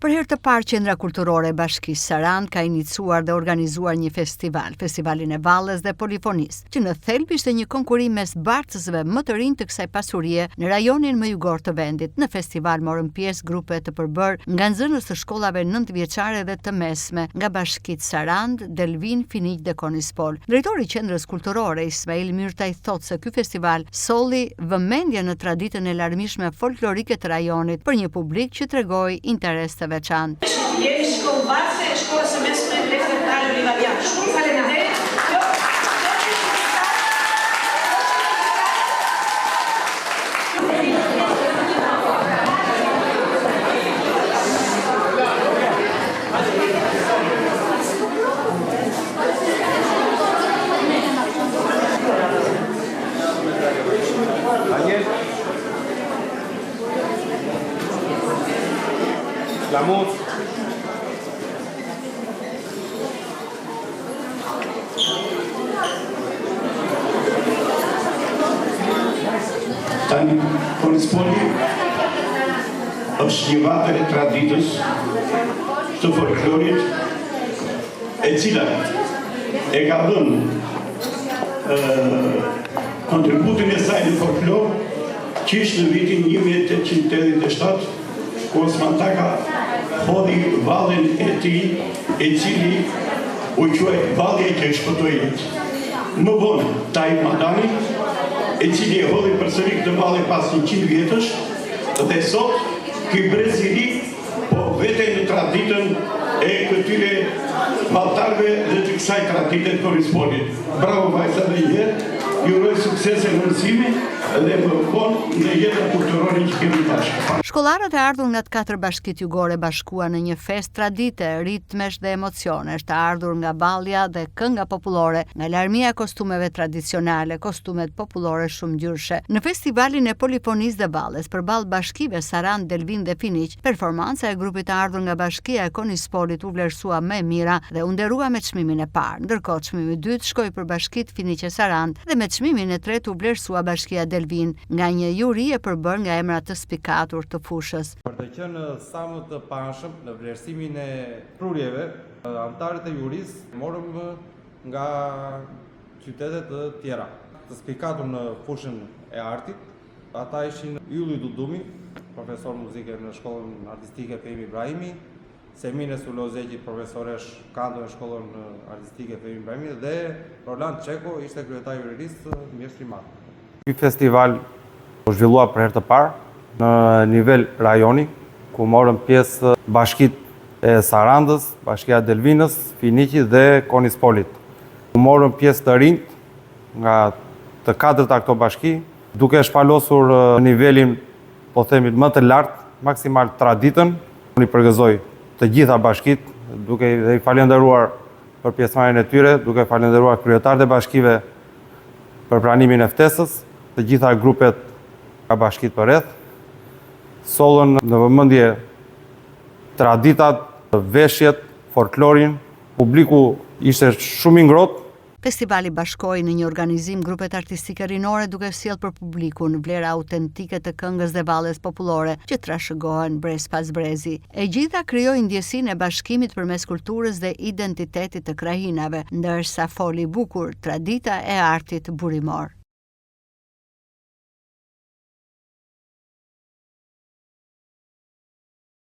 Për herë të parë Qendra Kulturore e Bashkisë Sarandë ka iniciuar dhe organizuar një festival, Festivalin e Vallës dhe Polifonisë, që në thelb ishte një konkurim mes bartësve më të rinj të kësaj pasurie në rajonin më jugor të vendit. Në festival morën pjesë grupe të përbërë nga nxënës të shkollave 9-vjeçare dhe të mesme nga Bashkia Sarandë, Delvin, Finiq dhe Konispol. Drejtori i Qendrës Kulturore Ismail Myrtaj thotë se ky festival solli vëmendje në traditën e larmishme folklorike të rajonit për një publik që tregoi interes të veçantë. Jemi shkollë base e shkollës së mesme Leftari Livadian. Shumë faleminderit. Vamos. Tani Konispoli është një vatër e traditës të folklorit e cila e ka dhënë kontributin e saj në folklor që ishtë në vitin 1887 ku Osman Taka hodhi vallin e tij, e cili u quajt valli që shpëtoi jetë. Më vonë Taj Madani, e cili e hodhi përsëri këtë vallë pas 100 vjetësh, dhe sot ky brezili po vete në traditën e këtyre valltarëve dhe të kësaj tradite të Konispolit. Bravo vajza dhe jetë, ju uroj suksese në mësimi dhe më vonë në jetën kulturore që kemi tash. Shkollarët e ardhur nga të 4 bashkitë jugore bashkuan në një fest tradite, ritmesh dhe emocionesh, të ardhur nga ballja dhe kënga popullore, nga larmia e kostumeve tradicionale, kostumet popullore shumëngjyrshë. Në festivalin e Polifonisë dhe Vallës, përballë bashkive Sarandë, Delvin dhe Finiq, performanca e grupit të ardhur nga Bashkia e Konispolit u vlerësua më e mira dhe u nderua me çmimin e parë, ndërkohë çmimi i dytë shkoi për Bashkitë Finiq e Sarandë dhe me çmimin e tretë u vlerësua Bashkia Delvin nga një juri e përbërë nga emra të spikatur të fushës. Për të qenë sa më të panshëm në vlerësimin e prurjeve, anëtarët e jurisë morëm nga qytete të tjera. Të spikatur në fushën e artit, ata ishin Ylli Dudumi, profesor muzike në shkollën artistike Fehmi Ibrahimi, Semine Sulozeki, profesoresh kanto në shkollën artistike Fehmi Ibrahimi dhe Roland Çeko, ishte kryetari i jurisë Mjeshtri Madh. Ky festival u zhvillua për herë të parë në nivel rajoni, ku morën pjesë Bashkitë e Sarandës, Bashkia e Delvinës, Finiqit dhe Konispolit. Morën pjesë të rinjt nga të 4-ta këto bashki, duke shpalosur nivelin, po themi, më të lartë, maksimal traditën. Unë i përgëzoj të gjitha bashkitë, duke i falenderuar për pjesëmarrjen e tyre, duke falenderuar kryetarët e bashkive për pranimin e ftesës, të gjitha grupet ka bashkitë për rreth, sollën në vëmendje traditat, veshjet, folklorin, publiku ishte shumë i ngrohtë. Festivali bashkoi në një organizim grupet artistike rinore duke sjellë për publikun vlera autentike të këngës dhe vallës popullore që trashëgohen brez pas brezi. E gjitha krijoi ndjesinë e bashkimit përmes kulturës dhe identitetit të krajinave, ndërsa foli bukur tradita e artit burimor.